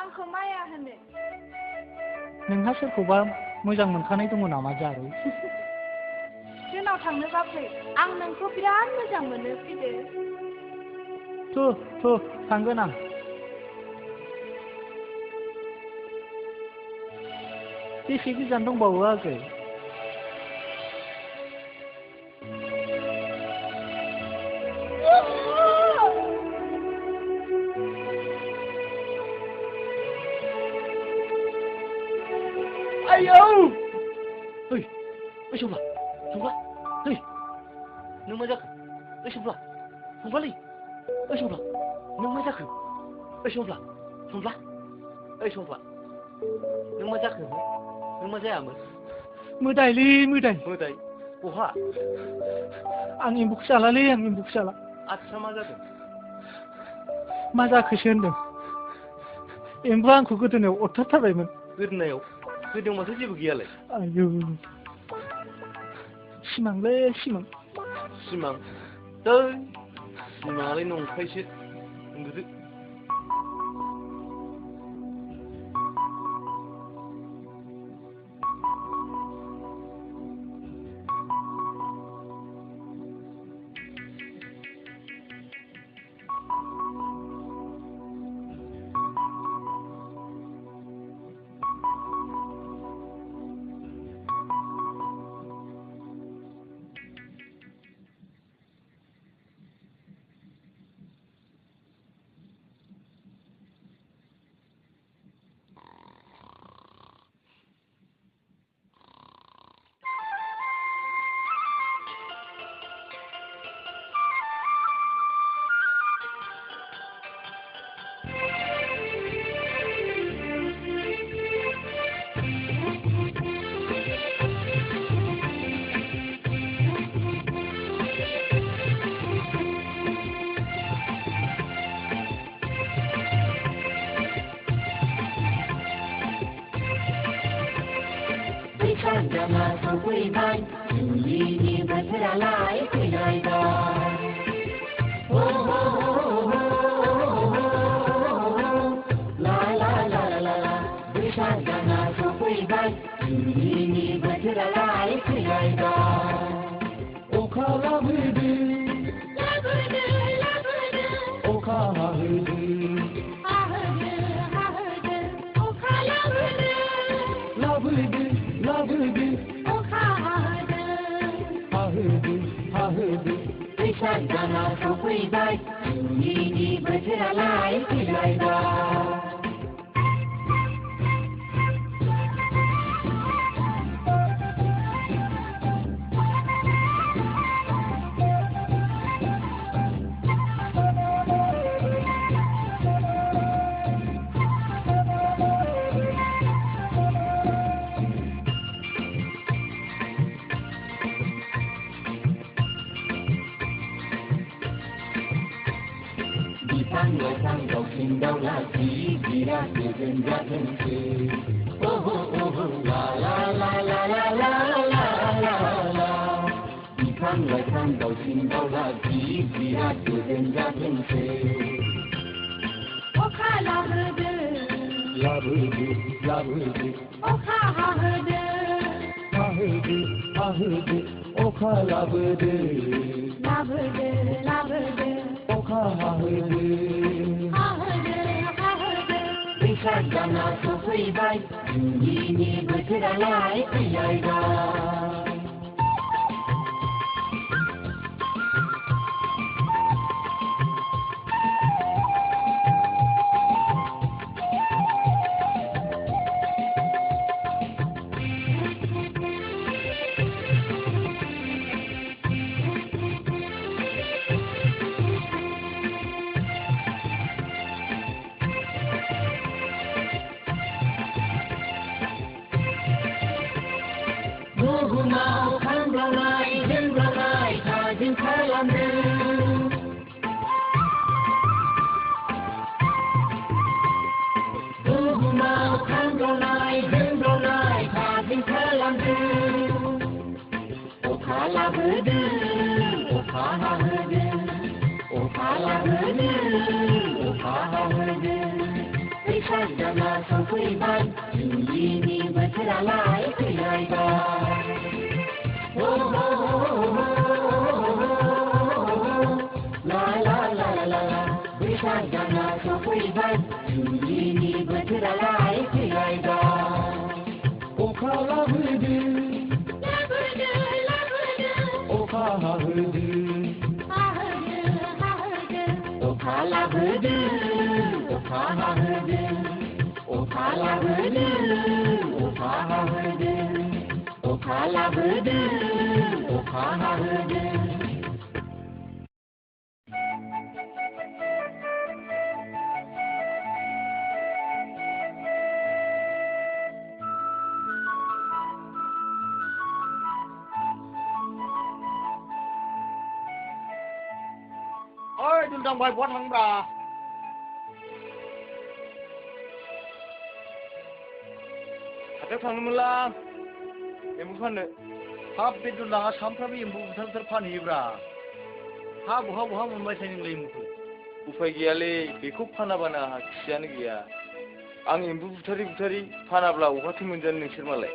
आंखौ माया होनो नोंहा सोरखौबा मोजां मोनखानाय दङ नामा जारौ जोंनाव थांनोबा फै आं नोंखौ बिराद मोजां मोनो फैदो थु थांगोन आं बेसे गोजान दंबावो आगै आयौ ओइ सोमब्ला ओइ नों मा जाखो ओइ सोमब्लालै ओइ सोमब्ला नों मा जाखो ओइ सोमब्ला नों मा जाखो नों मा जायामोन मोदायलै मोदाय बहा आं एम्बुखौ जालालै आच्छा मा जादों मा जाखोसो होनदों एम्बुआ आंखौ गोदोनायाव अरथारथारबायमोन गोदोनायाव माथो जेबो गैयालाय आयौ सिमांलै सिमां सिमाङालाय नंखायसो उन्दुदो Jangan sempurna, ini berseralai kejayaan. La la la la la, jangan sempurna, ini berseralai kejayaan. Oka labudu, oka labudu, labudu. Jangan sempurna, ini berseralai kejayaan. Sang đầu xin đâu là gì ra từ dân ra thân sự la la la la la la la la la đi sang lời sang đầu xin đâu là gì ra từ dân ra thân sự Oka la hırdı Oka ha hırdı Oka la hırdı Oka ha hırdı Jangan sempurna, ini berseralai kejayaan. Mau kan berai, tajin kalandu. Mau kan berai, tajin kalandu. Oka labudu, बैसाग दाना सफैबाय जुलिनि बोथोरालाय फैलायबाय ला ला ला ला ला बैसाग दाना सफैबाय जुलिनि बोथोरालाय फैलायबाय अखा लाबोदो अखा हाहोदो अखा लाबोदो अखा हाहोदो अखा लाबोदो अखा हाहोदो अखा लाबोदो अखा हाहोदो Ôi, Đừng bài bót thằng bà. Ada थांनोमोनलां एम्बु फाननो हाब बे दुलाङा सामफ्रामबो एम्बु बुथार फानहैयोब्रा हा बहा मोनबाय थायो नोंलाय एम्बुखौ उफाय गैयालै बेखौ फानाबानो आंहा खियानो गैया आं एम्बु बुथारि फानाब्ला अहाथो मोनजानो नोंसोर मालाय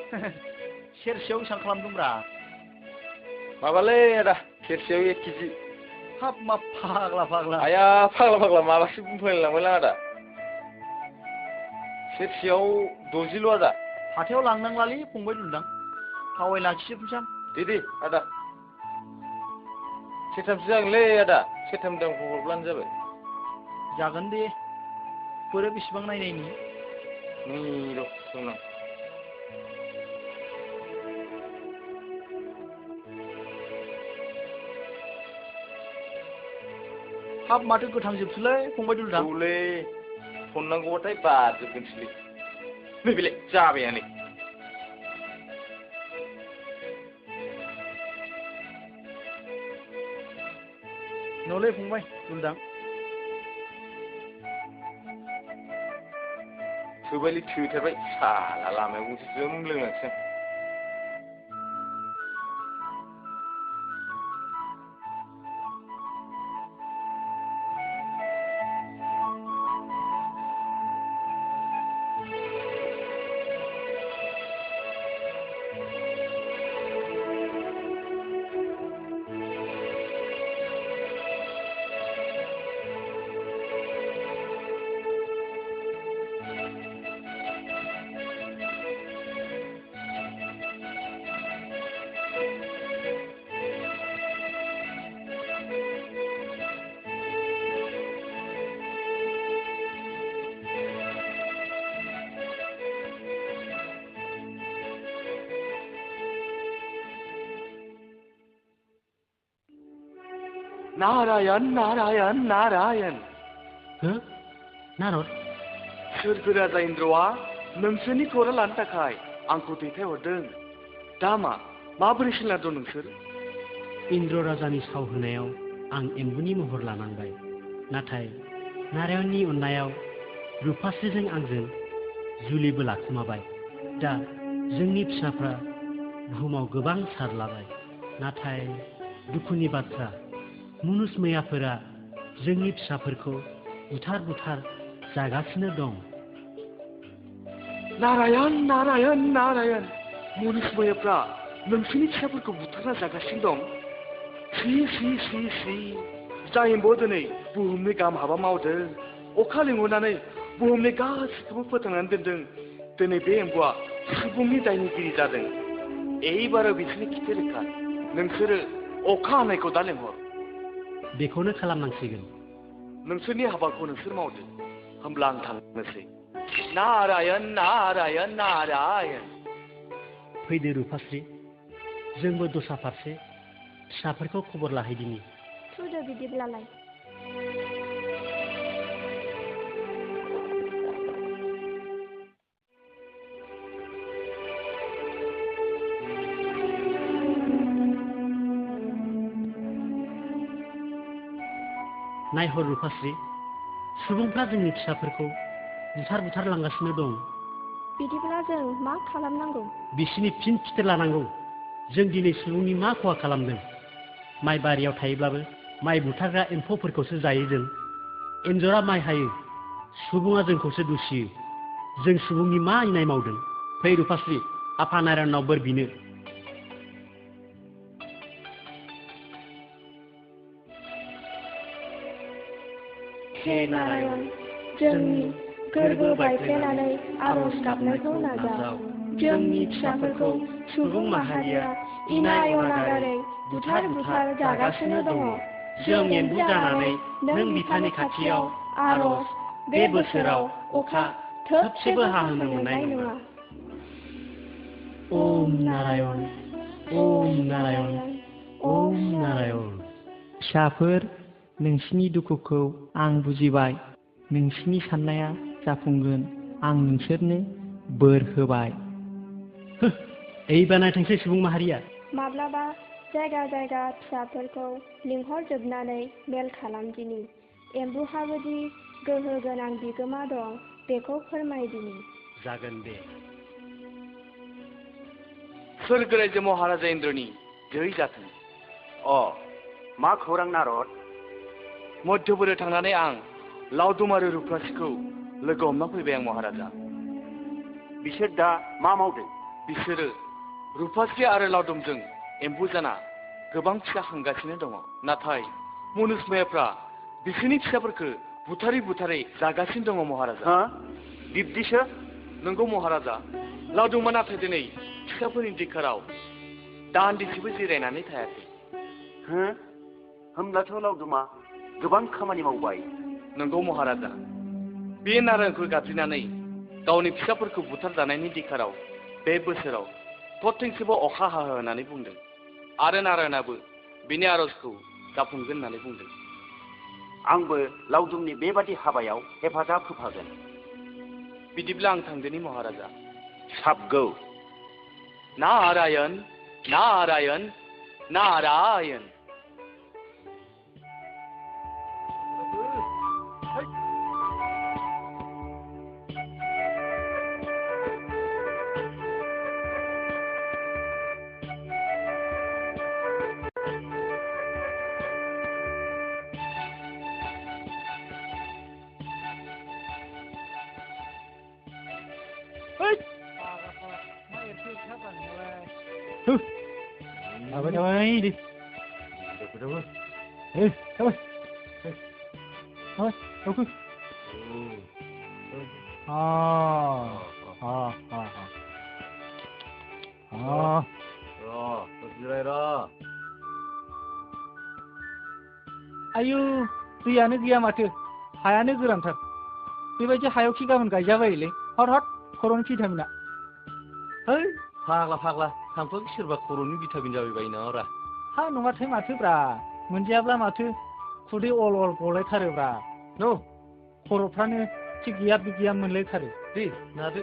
सेरसेयाव बेसेबां खालामदोंब्रा माबालै आदा सेरसेयाव 1 केजि हाब मा फाग्ला आया फाग्ला माबासो बुंफायलांबायलां आदा सेरसेयाव 60 ल' आदा हाथायाव लांनांलालै फंबाय दुलदां हावाय लाखिजोबनोसां दे आदा सेरथामसो जागोनलै आदा सेरथाम दामखौ हरब्लानो जाबाय जागोन दे बोरो बेसेबां नायनायनि नै र' दंना हाब माथो गोथांजोबसोलै फंबाय दुलदां औलै थननांगौबाथाय बारजोबगोनसोलै नैबेलाय जाबायानो न'लै फंबाय दुलदां थोबायलै थोथारबाय साला लामायाव गंसे जोम लोंनांसै नारायण नारायण नारायण हो नारद सोर गोराजा इन्द्रआ नोंसोरनि खौरां लानो थाखाय आंखौ दैथायहरदों दा माबोरै सोलिना नोंसोर इन्द्र राजानि साव होनायाव आं एम्बुनि महर लानांबाय नाथाय नारायणनि अननायाव रुपास्रिजों आंजों जुलिबो लाखुमाबाय दा जोंनि फिसाफ्रा बुहुमाव गोबां सारलाबाय नाथाय दुखुनि बाथ्रा मुनुस मैयाफोरा जोंनि फिसाफोरखौ बुथार जागासिनो दं नारायण नारायण नारायण मुनुस मैयाफ्रा नोंसोरनि फिसाफोरखौ बुथारना जागासिनो दं सि जाय एम्बुआ दिनै बुहुमनि गाहाम हाबा मावदों अखा लिंहरनानै बुहुमनि गासिखौबो फोथांनानै दोनदों दिनै बे एम्बुआ सुबुंनि दायनिगिरि जादों एबाराव बिसोरनि खिथे रोखा नोंसोरो अखा हानायखौ दा लेंहर बेखौनो खालामनांसिगोन नोंसोरनि हाबाखौ नोंसोर मावदो होमब्ला आं थांनोसै नारायण नारायण नारायण फैदो रुपास्रि जोंबो दस्रा फारसे फिसाफोरखौ खबर लाहैदिनि थुदो बिदिब्लालाय नायहर रुपास्रि सुबुंफ्रा जोंनि फिसाफोरखौ बुथार लांगासिनो दं बिदिब्ला जों मा खालामनांगौ बिसिनि फिन खिथेर लानांगौ जों दिनै सुबुंनि मा खहा खालामदों माइ बारियाव थायोब्लाबो माइ बुथारग्रा एम्फौफोरखौसो जायो जों एन्जरा माइ हायो सुबुङा जोंखौसो दुसियो जों सुबुंनि मा इनाय मावदों फै रुफास्रि आफा नारायणनाव बोर बिनो हे नारायण जोंनि गोरबो बायफ्लेनानै आरज गाबनायखौ नाजाव जोंनि फिसाफोरखौ सुबुं माहारिया इनाय अनागारै बुथार जागासिनो दङ जों एम्बु जानानै नों बिफानि खाथियाव आरज बे बोसोराव अखा थोबसेबो हाहोनो मोननाय नङा ओम नारायण ओम नारायण ओम नारायण फिसाफोर नोंसिनि दुखुखौ आं बुजिबाय नोंसिनि साननाया जाफुंगोन आं नोंसोरनो बोर होबाय एइबा नायथोंसै सुबुं माहारिया माब्लाबा जायगा जायगा फिसाफोरखौ लिंहरजोबनानै मेल खालामदिनि एम्बुहाबोदि गोहो गोनां बिगोमा दं बेखौ फोरमायदिनि जागोन दे सोरगो रायजो महाराजा इन्द्रनि जै जाथों मा खौरां नारद मध्यपुराव थांनानै आं लावदुम आरो रुफास्रिखौ लोगो हमना फैबाय आं महाराजा बिसोर दा मा मावदों बिसोरो रुफास्रि आरो लावदुमजों एम्बु जाना गोबां फिसा खांगासिनो दङ नाथाय मनुष्मायाफ्रा बिसोरनि फिसाफोरखौ बुथारै जागासिनो दङ महाराजा बिब्दिसो नंगौ महाराजा लावदुमा नाथाय दिनै फिसाफोरनि दिखाराव दान्दिसेबो जिरायनानै थायाखै होमब्लाथ' लावदुमा गोबां खामानि मावबाय नंगौ महाराजा बे नारायणखौ गाबज्रिनानै गावनि फिसाफोरखौ बुथारजानायनि दिखाराव बे बोसोराव थरथिंसेबो अखा हाहो होननानै बुंदों आरो नारायणाबो बिनि आरजखौ जाफुंगोन होननानै बुंदों आंबो लावदुमनि बेबादि हाबायाव हेफाजाब होफागोन बिदिब्ला आं थांदोनि महाराजा साबगौ नारायण नारायण नारायण आयु दैयानो गैया माथो हायानो गोरानथार बेबायदि हायाव खि गाबोन गायजाबायोलै हट खर'नि भिटामिना फाग्ला थांफा सोरबा खर'नि भिटामिन जाबाय बायो नामाब्रा हा नङाथाय माथोब्रा मोनजायाब्ला माथो खुदै अल गलायथारोब्रा खर'फ्रानो थिग गैया मोनलायथारो दे नादो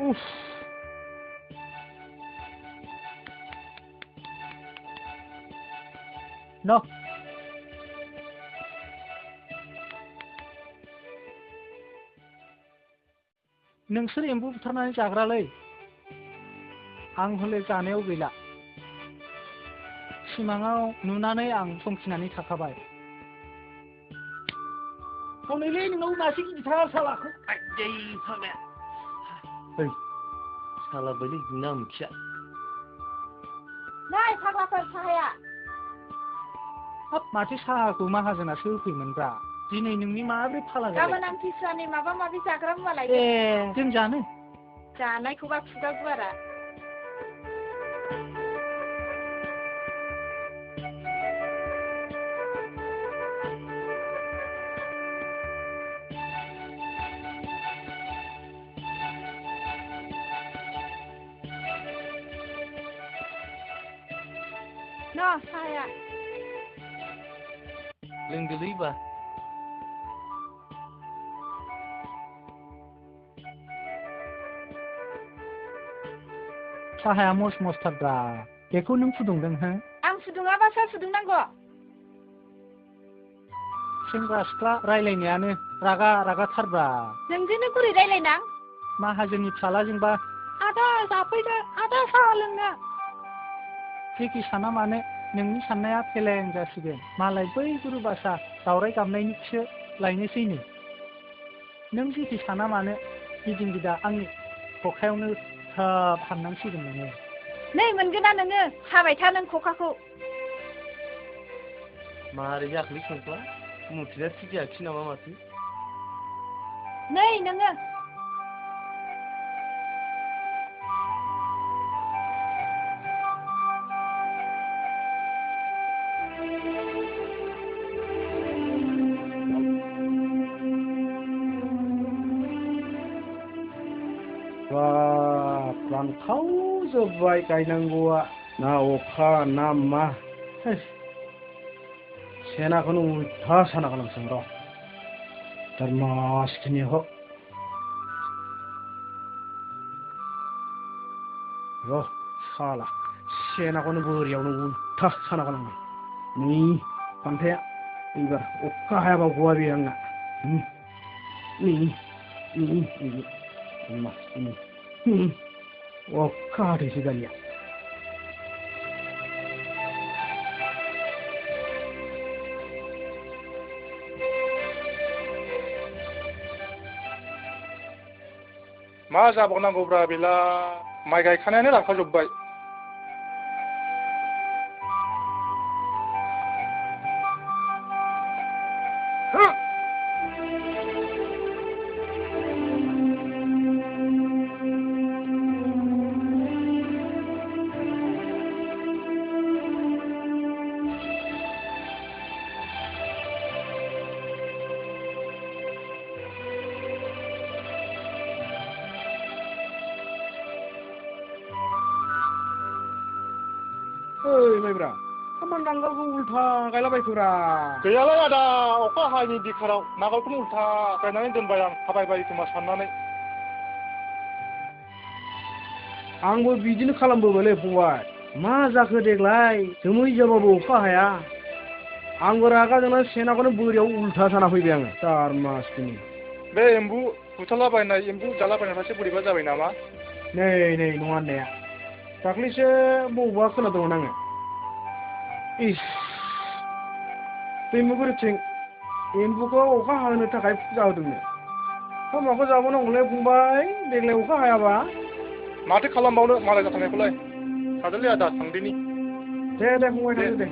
उफ न नोंसोर एम्बु बुथारनानै जाग्रालै आं हले जानायाव गैला सिमाङाव नुनानै आं समखिनानै थाखाबाय हनैलै नोंनाव मासे गिदिरथार सालाखौ आइदै फाग्लाया साला बैलै ना मिथिया नै फाग्लाफोर साहाया हाब माथो साहाखौ माहाजोनासो होफैमोनब्रा दिनै नोंनि माब्रै फाला गाबोन आं फिसानि माबा माबि जाग्रा मुवा लायगोन ए जों जानो जानायखौबा खुगा गुवारा साहाया लोंदोलैबा साहाया मस्तारब्रा बेखौ नों फुदुंदों हो आं फुदुङाबा सोर फुदुंनांगौ सेंग्रा सिख्ला रायलायनायानो रागा थारब्रा नोंजोंनो गुरै रायलायनां माहाजोननि फिसालाजोंबा आदा जाफैदो आदा साहा लोंनो जेखि साना मानो नोंनि साननाया फेलें जासिगोन मालाय बै गुरु बासा दावराय गाबनायनिसो लायनोसैनो नों जेखि साना मानो गिदिं गिदा आंनि खखायावनो थाब हाबनांसिगोन नोङो नै मोनगोना नोङो साबाय था नों खखाखौ मारै जाखोलै संख्ला मुथिया थिग जायाखिसै नामा माथो नै नोङो रानखावजोब्बाय गायनांगौआ ना अखा ना मा सेनाखौनो उल्था साना खालामसै र' धर्मासखिनि ह र' साला सेनाखौनो बोरियावनो उल्था साना खालामबाय नै फान्थाया एबार अखा हायाबा गवा बे आंना अखा हाथोंसै दानिया मा जाबावनांगौब्रा बेला माइ गायखानायानो रानखावजोब्बाय माइब्रा खामानि नांगोलखौ उल्था गायलाबायखोब्रा गैयालाय आदा अखा हायैनि दिखाराव नांगोलखौनो उल्था गायनानै दोनबाय आं थाबायबाय खोमा साननानै आंबो बिदिनो खालामबोबायलै फंबाय मा जाखो देग्लाय जोमै जाबाबो अखा हाया आंबो रागा जोंना सेनाखौनो बोरियाव उल्था साना फैबाय आङो दारमासखिनि बे एम्बु बुथारलाबायनाय एम्बु जालाबायनायफ्रासो बोरैबा जाबाय नामा नै नङा होननाया दाख्लैसो बबेबा खोनादोंमोन आङो इस दैमुगुरिथिं एम्बुखौ अखा हाहोनो थाखाय फुजा होदोंनो खोमाखौ जाबावनांगौलै फंबाय देग्लाय अखा हायाबा माथो खालामबावनो मालाय जाथारनायखौलाय थादोलै आदा थांदिनि दे फंबाय थांदो दे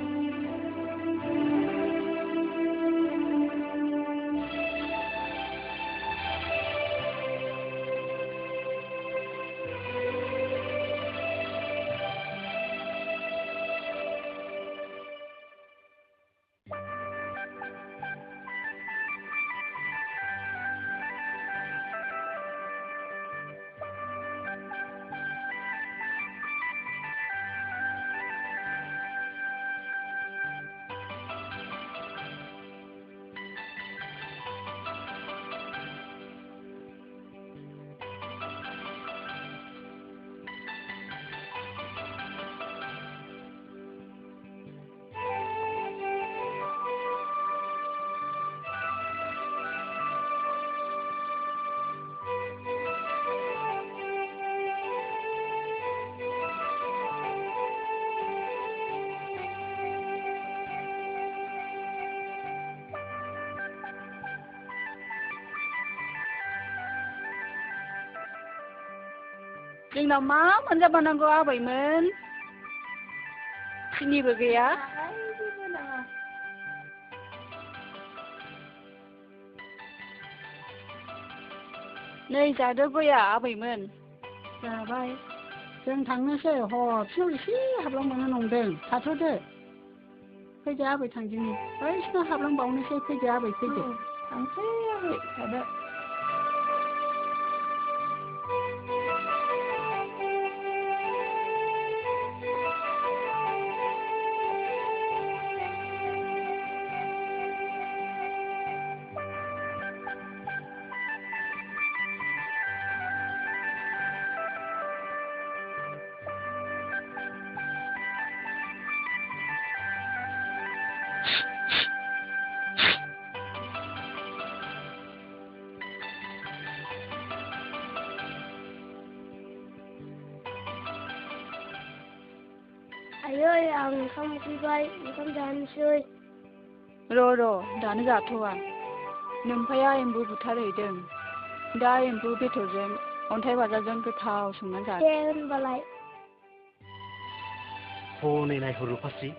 जोंनाव मा मोनजाबावनांगौ आबैमोन सिनिबो गैया नै जादो गया आबैमोन जाबाय जों थांनोसै हरसेयाव एसे हाबलांबावनो नंदों थाथ'दो फैदो आबै थांदिनि बैसिनाव हाबलांबावनोसै फैदो आबै फैदो थांसै आबै थादो आयै आं ओंखाम उखैबाय ओंखाम जानोसै र' दानो जाथ'वा नोम्फाया एम्बु बुथारहैदों दा एम्बु बेदरजों अन्थाइ बाजाबजों गोथाव संनानै जा दे होनबालाय हनै नायहर रुपास्रि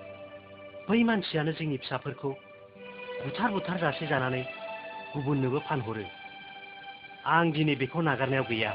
बै मानसियानो जोंनि फिसाफोरखौ बुथार जासे जानानै गुबुननोबो फानहरो आं दिनै बेखौ नागारनायाव गैया